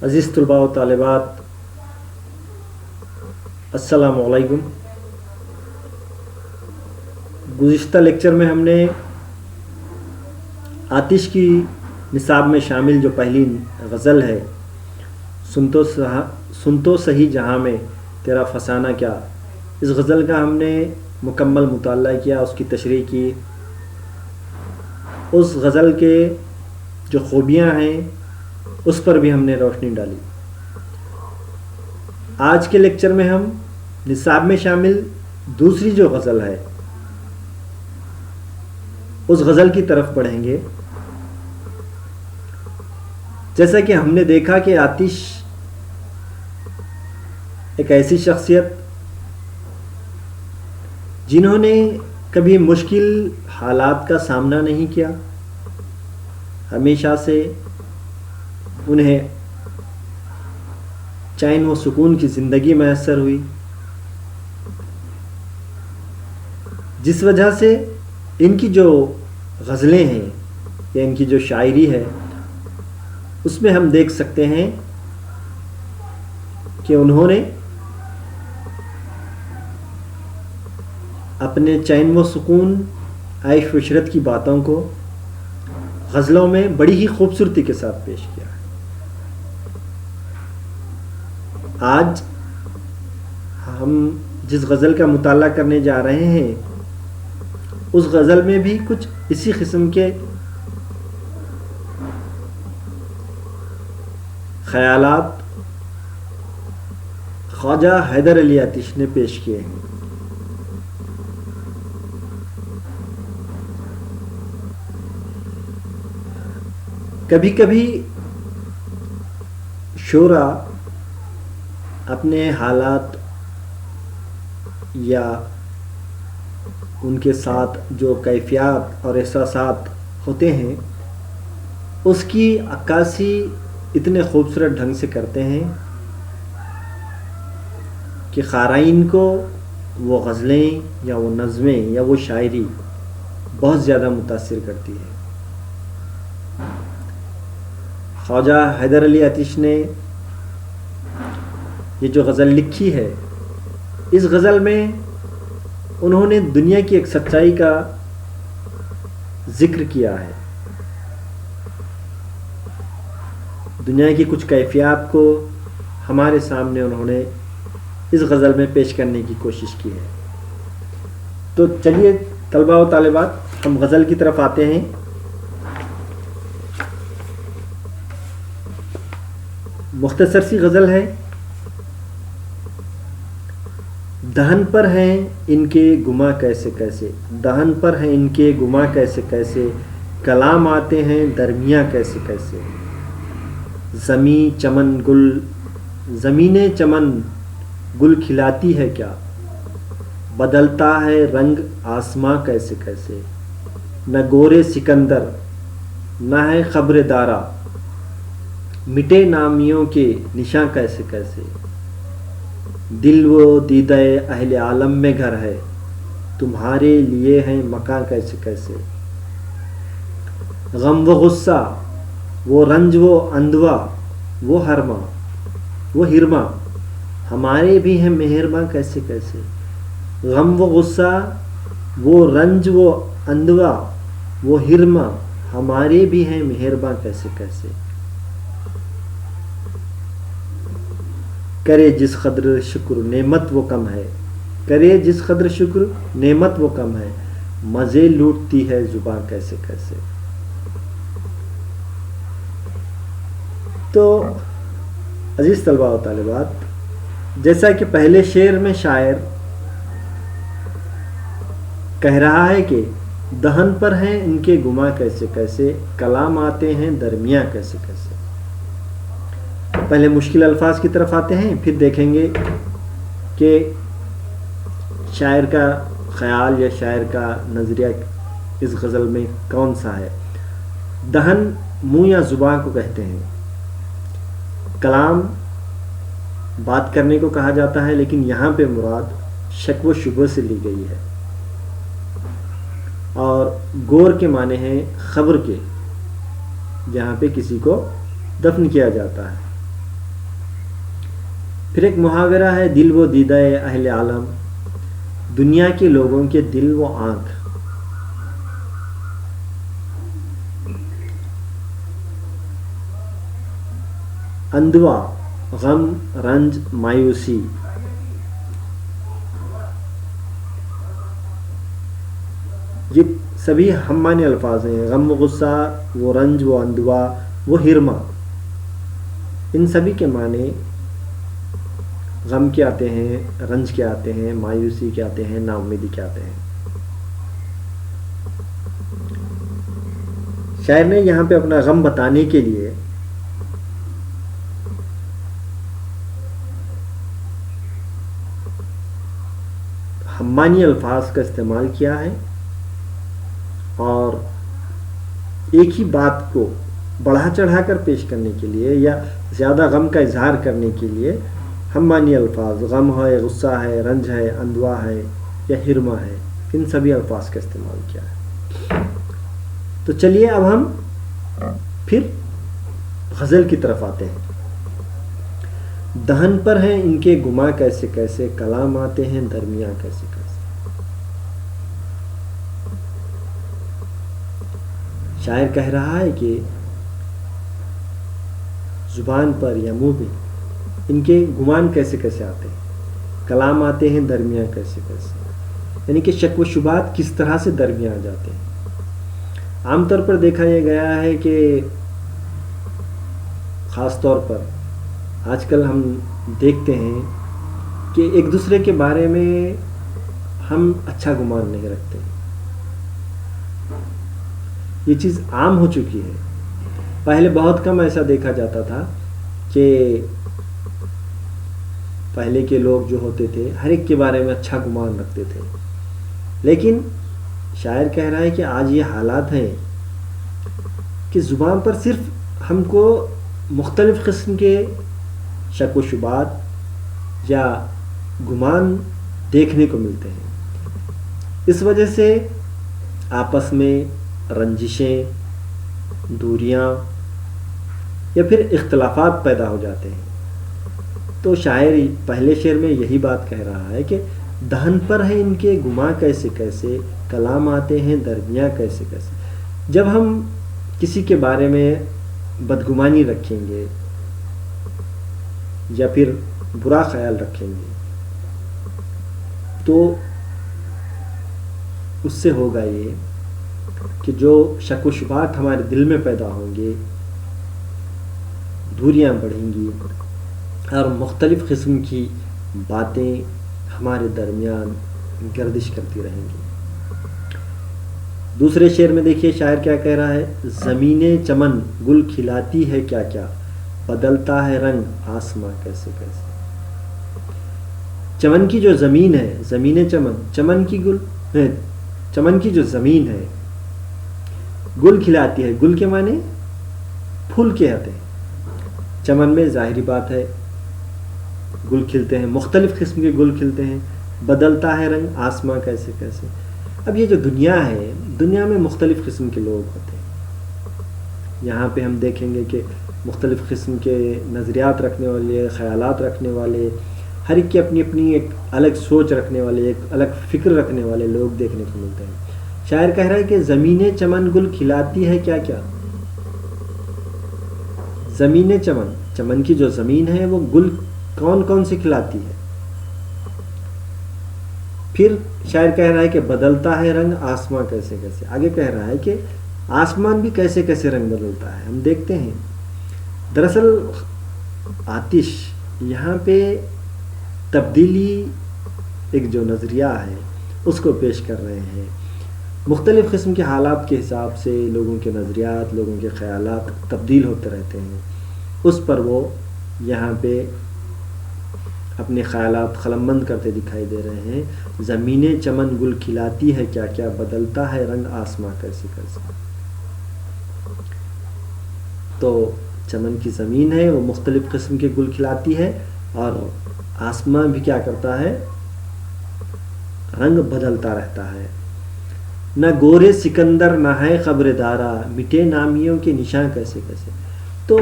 عزیز طلباء و طالبات، السلام علیکم۔ گزشتہ لیکچر میں ہم نے آتش کی نصاب میں شامل جو پہلی غزل ہے سن تو صحیح جہاں میں تیرا فسانہ کیا، اس غزل کا ہم نے مکمل مطالعہ کیا، اس کی تشریح کی، اس غزل کے جو خوبیاں ہیں اس پر بھی ہم نے روشنی ڈالی۔ آج کے لیکچر میں ہم نصاب میں شامل دوسری جو غزل ہے اس غزل کی طرف بڑھیں گے۔ جیسا کہ ہم نے دیکھا کہ آتش ایک ایسی شخصیت جنہوں نے کبھی مشکل حالات کا سامنا نہیں کیا، ہمیشہ سے انہیں چین و سکون کی زندگی میسر ہوئی، جس وجہ سے ان کی جو غزلیں ہیں یا ان کی جو شاعری ہے اس میں ہم دیکھ سکتے ہیں کہ انہوں نے اپنے چین و سکون، عیش و عشرت کی باتوں کو غزلوں میں بڑی ہی خوبصورتی کے ساتھ پیش کیا ہے۔ آج ہم جس غزل کا مطالعہ کرنے جا رہے ہیں اس غزل میں بھی کچھ اسی قسم کے خیالات خواجہ حیدر علی آتش نے پیش کیے ہیں۔ کبھی کبھی شعرا اپنے حالات یا ان کے ساتھ جو کیفیات اور احساسات ہوتے ہیں اس کی عکاسی اتنے خوبصورت ڈھنگ سے کرتے ہیں کہ قارئین کو وہ غزلیں یا وہ نظمیں یا وہ شاعری بہت زیادہ متاثر کرتی ہے۔ خواجہ حیدر علی آتش نے یہ جو غزل لکھی ہے، اس غزل میں انہوں نے دنیا کی ایک سچائی کا ذکر کیا ہے، دنیا کی کچھ کیفیات کو ہمارے سامنے انہوں نے اس غزل میں پیش کرنے کی کوشش کی ہے۔ تو چلیے طلباء و طالبات، ہم غزل کی طرف آتے ہیں۔ مختصر سی غزل ہے۔ دہن پر ہیں ان کے گما کیسے کیسے، دہن پر ہیں ان کے گما کیسے کیسے، کلام آتے ہیں درمیاں کیسے کیسے، زمین چمن گل کھلاتی ہے کیا، بدلتا ہے رنگ آسماں کیسے کیسے، نہ گورے سکندر نہ ہے خبر دارا، مٹے نامیوں کے نشاں کیسے کیسے، دل و دیدہ اہل عالم میں گھر ہے، تمہارے لیے ہیں مکاں کیسے کیسے، غم و غصہ وہ رنج و اندوا وہ ہرما ہمارے بھی ہیں مہرباں کیسے کیسے، غم و غصہ وہ رنج و اندوا وہ ہرما ہمارے بھی ہیں مہرباں کیسے کیسے، کرے جس قدر شکر نعمت وہ کم ہے، کرے جس قدر شکر نعمت وہ کم ہے، مزے لوٹتی ہے زباں کیسے کیسے۔ تو عزیز طلباء و طالبات، جیسا کہ پہلے شعر میں شاعر کہہ رہا ہے کہ دہن پر ہیں ان کے گما کیسے کیسے، کلام آتے ہیں درمیاں کیسے کیسے۔ پہلے مشکل الفاظ کی طرف آتے ہیں، پھر دیکھیں گے کہ شاعر کا خیال یا شاعر کا نظریہ اس غزل میں کون سا ہے۔ دہن منہ یا زبان کو کہتے ہیں، کلام بات کرنے کو کہا جاتا ہے، لیکن یہاں پہ مراد شک و شبہ سے لی گئی ہے، اور گور کے معنی ہیں خبر کے، جہاں پہ کسی کو دفن کیا جاتا ہے۔ پھر ایک محاورہ ہے دل و دیدہ اہل عالم، دنیا کے لوگوں کے دل و آنکھ. اندوا، غم، رنج، مایوسی. یہ سبھی ہم معنی الفاظ ہیں. غم و غصہ، وہ رنج، وہ اندوا، وہ ہرما. ان سبھی کے معنی غم کے آتے ہیں، رنج کے آتے ہیں، مایوسی کے آتے ہیں، نا امیدی کے آتے ہیں. شاعر نے یہاں پہ اپنا غم بتانے کے لیے ہمانی الفاظ کا استعمال کیا ہے، اور ایک ہی بات کو بڑھا چڑھا کر پیش کرنے کے لیے یا زیادہ غم کا اظہار کرنے کے لیے ہمانی الفاظ، غم ہے، غصہ ہے، رنج ہے، اندوا ہے یا ہرما ہے، ان سبھی الفاظ کا استعمال کیا ہے. تو چلیے اب ہم پھر غزل کی طرف آتے ہیں. دہن پر ہیں ان کے گما کیسے کیسے، کلام آتے ہیں درمیاں کیسے کیسے. شاعر کہہ رہا ہے کہ زبان پر یا منہ پہ ان کے گمان کیسے کیسے آتے ہیں، کلام آتے ہیں درمیاں کیسے کیسے. یعنی کہ شک و شبہات کس طرح سے درمیاں آ جاتے ہیں. عام طور پر دیکھا یہ گیا ہے کہ خاص طور پر آج کل ہم دیکھتے ہیں کہ ایک دوسرے کے بارے میں ہم اچھا گمان نہیں رکھتے. یہ چیز عام ہو چکی ہے. پہلے بہت کم ایسا دیکھا جاتا تھا کہ پہلے کے لوگ جو ہوتے تھے ہر ایک کے بارے میں اچھا گمان رکھتے تھے. لیکن شاعر کہہ رہا ہے کہ آج یہ حالات ہیں کہ زبان پر صرف ہم کو مختلف قسم کے شک و شبہات یا گمان دیکھنے کو ملتے ہیں. اس وجہ سے آپس میں رنجشیں، دوریاں یا پھر اختلافات پیدا ہو جاتے ہیں. تو شاعر پہلے شعر میں یہی بات کہہ رہا ہے کہ دہن پر ہے ان کے گما کیسے کیسے، کلام آتے ہیں درمیاں کیسے کیسے. جب ہم کسی کے بارے میں بدگمانی رکھیں گے یا پھر برا خیال رکھیں گے تو اس سے ہوگا یہ کہ جو شک و شبہات ہمارے دل میں پیدا ہوں گے، دوریاں بڑھیں گی اور مختلف قسم کی باتیں ہمارے درمیان گردش کرتی رہیں گی. دوسرے شعر میں دیکھیے شاعر کیا کہہ رہا ہے. زمین چمن گل کھلاتی ہے کیا کیا، بدلتا ہے رنگ آسماں کیسے کیسے. چمن کی جو زمین ہے، زمین چمن، چمن کی جو زمین ہے گل کھلاتی ہے. گل کے معنی پھول کے آتے ہیں. چمن میں ظاہری بات ہے گل کھلتے ہیں، مختلف قسم کے گل کھلتے ہیں. بدلتا ہے رنگ آسماں کیسے کیسے. اب یہ جو دنیا ہے، دنیا میں مختلف قسم کے لوگ ہوتے ہیں. یہاں پہ ہم دیکھیں گے کہ مختلف قسم کے نظریات رکھنے والے، خیالات رکھنے والے، ہر ایک کی اپنی اپنی ایک الگ سوچ رکھنے والے، ایک الگ فکر رکھنے والے لوگ دیکھنے کو ملتے ہیں. شاعر کہہ رہا ہے کہ زمین چمن گل کھلاتی ہے کیا کیا. زمین چمن، چمن کی جو زمین ہے وہ گل کون کون سے کھلاتی ہے. پھر شاعر کہہ رہا ہے کہ بدلتا ہے رنگ آسمان کیسے کیسے. آگے کہہ رہا ہے کہ آسمان بھی کیسے کیسے رنگ بدلتا ہے. ہم دیکھتے ہیں دراصل آتش یہاں پہ تبدیلی ایک جو نظریہ ہے اس کو پیش کر رہے ہیں. مختلف قسم کے حالات کے حساب سے لوگوں کے نظریات، لوگوں کے خیالات تبدیل ہوتے رہتے ہیں. اس پر وہ یہاں پہ اپنے خیالات قلمبند کرتے دکھائی دے رہے ہیں. زمین چمن گل کھلاتی ہے کیا کیا، بدلتا ہے رنگ آسماں کیسے کیسے. تو چمن کی زمین ہے وہ مختلف قسم کے گل کھلاتی ہے اور آسمان بھی کیا کرتا ہے، رنگ بدلتا رہتا ہے. نہ گورے سکندر نہ ہے قبر دارا، مٹے نامیوں کے نشاں کیسے کیسے. تو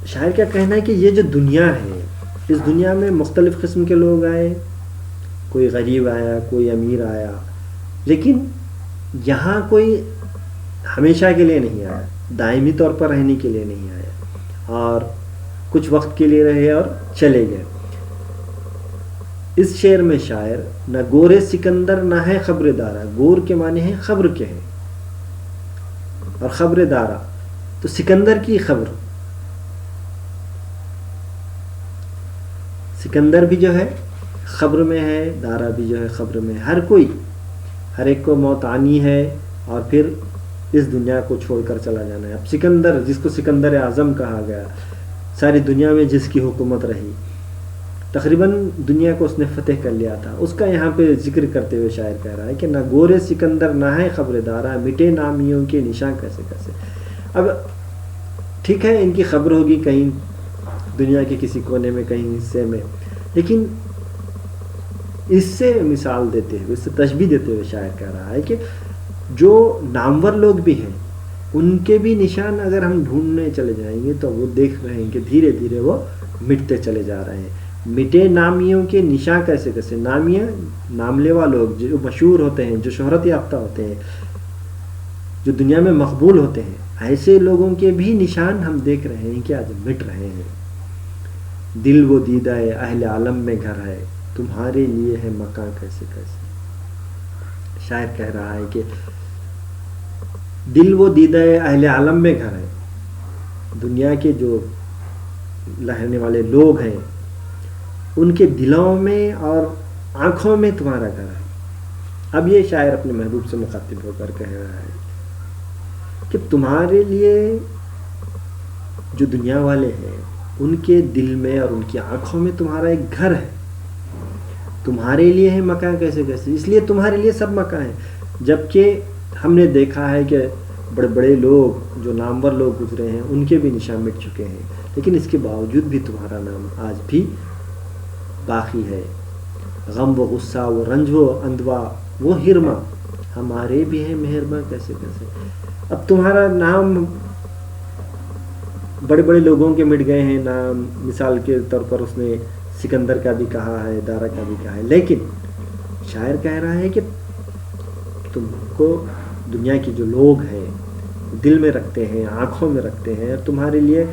شاعر کیا کہنا ہے کہ یہ جو دنیا ہے اس دنیا میں مختلف قسم کے لوگ آئے، کوئی غریب آیا، کوئی امیر آیا، لیکن یہاں کوئی ہمیشہ کے لیے نہیں آیا، دائمی طور پر رہنے کے لیے نہیں آیا، اور کچھ وقت کے لیے رہے اور چلے گئے۔ اس شعر میں شاعر نہ گورے سکندر نہ ہے خبر دارا، گور کے معنی ہیں خبر کے ہیں، اور خبر دارا تو سکندر کی خبر، سکندر بھی جو ہے خبر میں ہے، دارا بھی جو ہے خبر میں ہے، ہر ایک کو موت آنی ہے اور پھر اس دنیا کو چھوڑ کر چلا جانا ہے۔ اب سکندر، جس کو سکندر اعظم کہا گیا، ساری دنیا میں جس کی حکومت رہی، تقریباً دنیا کو اس نے فتح کر لیا تھا، اس کا یہاں پہ ذکر کرتے ہوئے شاعر کہہ رہا ہے کہ نہ گورے سکندر نہ ہے خبر دارا، مٹے نامیوں کے نشاں کیسے کیسے۔ اب ٹھیک ہے ان کی خبر ہوگی کہیں دنیا کے کسی کونے میں، کہیں حصے میں، لیکن اس سے مثال دیتے ہوئے، اس سے تشبیہ دیتے ہوئے شاعر کہہ رہا ہے کہ جو نامور لوگ بھی ہیں ان کے بھی نشان اگر ہم ڈھونڈنے چلے جائیں گے تو وہ دیکھ رہے ہیں کہ دھیرے دھیرے وہ مٹتے چلے جا رہے ہیں۔ مٹے نامیوں کے نشاں کیسے کیسے، نامیہ نام لیوا لوگ جو مشہور ہوتے ہیں، جو شہرت یافتہ ہوتے ہیں، جو دنیا میں مقبول ہوتے ہیں، ایسے لوگوں کے بھی نشان ہم دیکھ رہے ہیں کہ آج مٹ رہے ہیں۔ دل وہ دیدہ اہل عالم میں گھر ہے، تمہارے لیے ہے مکان کیسے کیسے۔ شاعر کہہ رہا ہے کہ دل وہ دیدہ اہل عالم میں گھر ہے، دنیا کے جو رہنے والے لوگ ہیں ان کے دلوں میں اور آنکھوں میں تمہارا گھر ہے۔ اب یہ شاعر اپنے محبوب سے مخاطب ہو کر کہہ رہا ہے کہ تمہارے لیے جو دنیا والے ہیں ان کے دل میں اور ان کی آنکھوں میں تمہارا ایک گھر ہے، تمہارے لیے ہے مکان کیسے کیسے، اس لیے تمہارے لیے سب مکان ہیں۔ جبکہ ہم نے دیکھا ہے کہ بڑے بڑے لوگ جو نامور لوگ گزرے ہیں ان کے بھی نشان مٹ چکے ہیں، لیکن اس کے باوجود بھی تمہارا نام آج بھی باقی ہے۔ غم و غصہ و رنج و اندوا وہ ہرما، ہمارے بھی ہیں مہرباں کیسے کیسے۔ اب تمہارا نام بڑے بڑے لوگوں کے مٹ گئے ہیں نام، مثال کے طور پر اس نے سکندر کا بھی کہا ہے، دارا کا بھی کہا ہے، لیکن شاعر کہہ رہا ہے کہ تم کو دنیا کے جو لوگ ہیں دل میں رکھتے ہیں، آنکھوں میں رکھتے ہیں، تمہارے لیے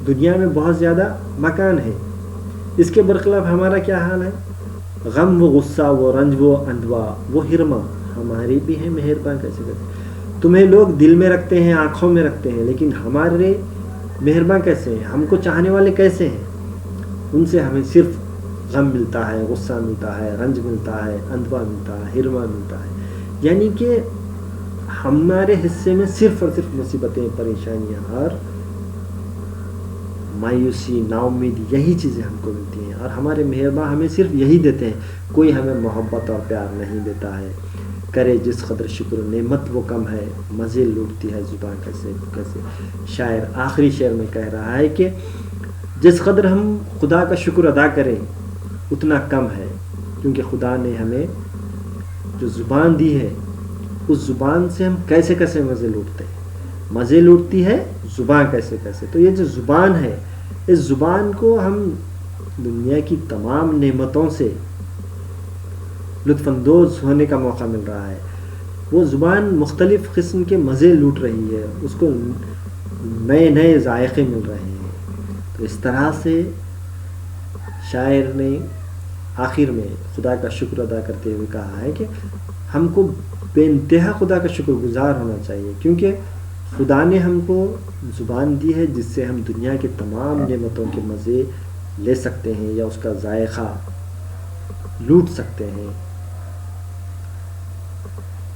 دنیا میں بہت زیادہ مکان ہے۔ اس کے برخلاف ہمارا کیا حال ہے؟ غم و غصہ و رنج و اندوا وہ ہرما، ہماری بھی ہے مہرباں کیسے کیسے۔ تمہیں لوگ دل میں رکھتے ہیں، آنکھوں میں رکھتے ہیں، لیکن ہمارے مہرباں کیسے ہیں، ہم کو چاہنے والے کیسے ہیں؟ ان سے ہمیں صرف غم ملتا ہے، غصہ ملتا ہے، رنج ملتا ہے، اندوا ملتا ہے، ہرما ملتا ہے، یعنی کہ ہمارے حصے میں صرف اور صرف مصیبتیں، پریشانیاں اور مایوسی، نا امیدی، یہی چیزیں ہم کو ملتی ہیں، اور ہمارے مہرباں ہمیں صرف یہی دیتے ہیں، کوئی ہمیں محبت اور پیار نہیں دیتا ہے۔ کرے جس قدر شکر نعمت وہ کم ہے، مزے لوٹتی ہے زبان کیسے کیسے۔ شاعر آخری شعر میں کہہ رہا ہے کہ جس قدر ہم خدا کا شکر ادا کریں اتنا کم ہے، کیونکہ خدا نے ہمیں جو زبان دی ہے اس زبان سے ہم کیسے کیسے مزے لوٹتے ہیں، مزے لوٹتی ہے زبان کیسے کیسے۔ تو یہ جو زبان ہے، اس زبان کو ہم دنیا کی تمام نعمتوں سے لطف اندوز ہونے کا موقع مل رہا ہے، وہ زبان مختلف قسم کے مزے لوٹ رہی ہے، اس کو نئے نئے ذائقے مل رہے ہیں۔ تو اس طرح سے شاعر نے آخر میں خدا کا شکر ادا کرتے ہوئے کہا ہے کہ ہم کو بے انتہا خدا کا شکر گزار ہونا چاہیے، کیونکہ خدا نے ہم کو زبان دی ہے جس سے ہم دنیا کے تمام نعمتوں کے مزے لے سکتے ہیں یا اس کا ذائقہ لوٹ سکتے ہیں۔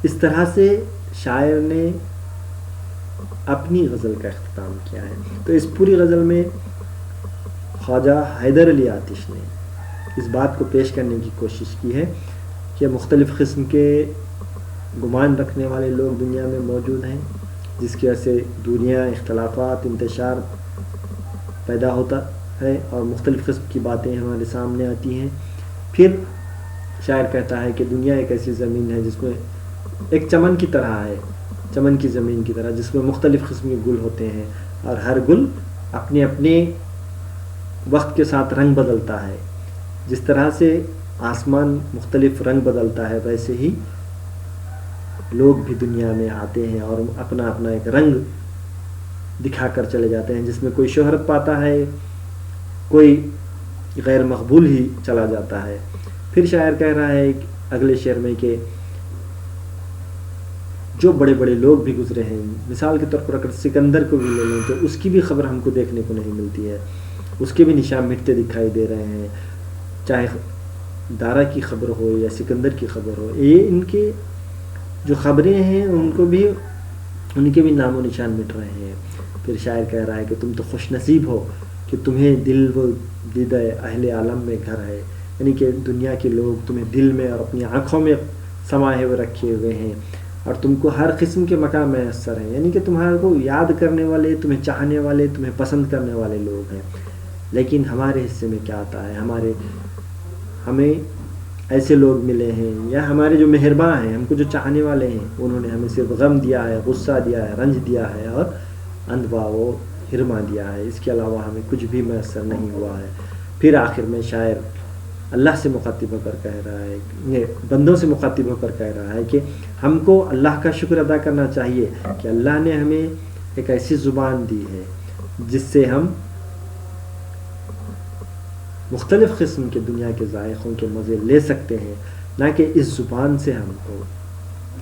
اس طرح سے شاعر نے اپنی غزل کا اختتام کیا ہے۔ تو اس پوری غزل میں خواجہ حیدر علی آتش نے اس بات کو پیش کرنے کی کوشش کی ہے کہ مختلف قسم کے گمان رکھنے والے لوگ دنیا میں موجود ہیں، جس کی وجہ سے دوریاں، اختلافات، انتشار پیدا ہوتا ہے اور مختلف قسم کی باتیں ہمارے سامنے آتی ہیں۔ پھر شاعر کہتا ہے کہ دنیا ایک ایسی زمین ہے جس میں ایک چمن کی طرح ہے، چمن کی زمین کی طرح، جس میں مختلف قسم کے گل ہوتے ہیں، اور ہر گل اپنے اپنے وقت کے ساتھ رنگ بدلتا ہے، جس طرح سے آسمان مختلف رنگ بدلتا ہے، ویسے ہی لوگ بھی دنیا میں آتے ہیں اور اپنا اپنا ایک رنگ دکھا کر چلے جاتے ہیں، جس میں کوئی شہرت پاتا ہے، کوئی غیر مقبول ہی چلا جاتا ہے۔ پھر شاعر کہہ رہا ہے اگلے شعر میں کہ جو بڑے بڑے لوگ بھی گزرے ہیں، مثال کے طور پر اگر سکندر کو بھی لے لیں تو اس کی بھی خبر ہم کو دیکھنے کو نہیں ملتی ہے، اس کے بھی نشان مٹتے دکھائی دے رہے ہیں، چاہے دارا کی خبر ہو یا سکندر کی خبر ہو، یہ ان کے جو خبریں ہیں ان کے بھی نام و نشان مٹ رہے ہیں۔ پھر شاعر کہہ رہا ہے کہ تم تو خوش نصیب ہو کہ تمہیں دل و دیدہ اہل عالم میں گھر ہے، یعنی کہ دنیا کے لوگ تمہیں دل میں اور اپنی آنکھوں میں سمائے ہوئے رکھے ہوئے ہیں، اور تم کو ہر قسم کے مقام میسر ہیں، یعنی کہ تمہارے کو یاد کرنے والے، تمہیں چاہنے والے، تمہیں پسند کرنے والے لوگ ہیں۔ لیکن ہمارے حصے میں کیا آتا ہے؟ ہمیں ایسے لوگ ملے ہیں، یا ہمارے جو مہرباں ہیں، ہم کو جو چاہنے والے ہیں، انہوں نے ہمیں صرف غم دیا ہے، غصہ دیا ہے، رنج دیا ہے اور اندھا و ہرما دیا ہے، اس کے علاوہ ہمیں کچھ بھی میسر نہیں ہوا ہے۔ پھر آخر میں شاعر اللہ سے مخاطب ہو کر کہہ رہا ہے، بندوں سے مخاطب ہو کر کہہ رہا ہے کہ ہم کو اللہ کا شکر ادا کرنا چاہیے کہ اللہ نے ہمیں ایک ایسی زبان دی ہے جس سے ہم مختلف قسم کے دنیا کے ذائقوں کے مزے لے سکتے ہیں، نہ کہ اس زبان سے ہم کو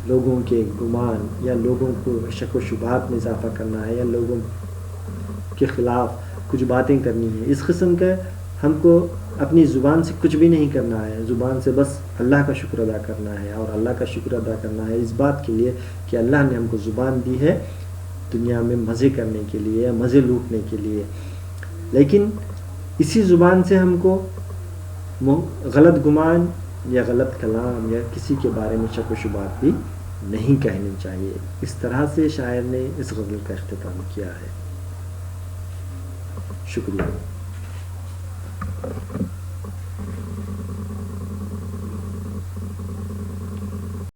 لوگوں کے گمان یا لوگوں کو شک و شبہات میں اضافہ کرنا ہے، یا لوگوں کے خلاف کچھ باتیں کرنی ہیں۔ اس قسم کا ہم کو اپنی زبان سے کچھ بھی نہیں کرنا ہے، زبان سے بس اللہ کا شکر ادا کرنا ہے، اور اللہ کا شکر ادا کرنا ہے اس بات کے لیے کہ اللہ نے ہم کو زبان دی ہے دنیا میں مزے کرنے کے لیے یا مزے لوٹنے کے لیے، لیکن اسی زبان سے ہم کو غلط گمان یا غلط کلام یا کسی کے بارے میں شک و شبہات بھی نہیں کہنی چاہیے۔ اس طرح سے شاعر نے اس غزل کا اختتام کیا ہے۔ شکریہ۔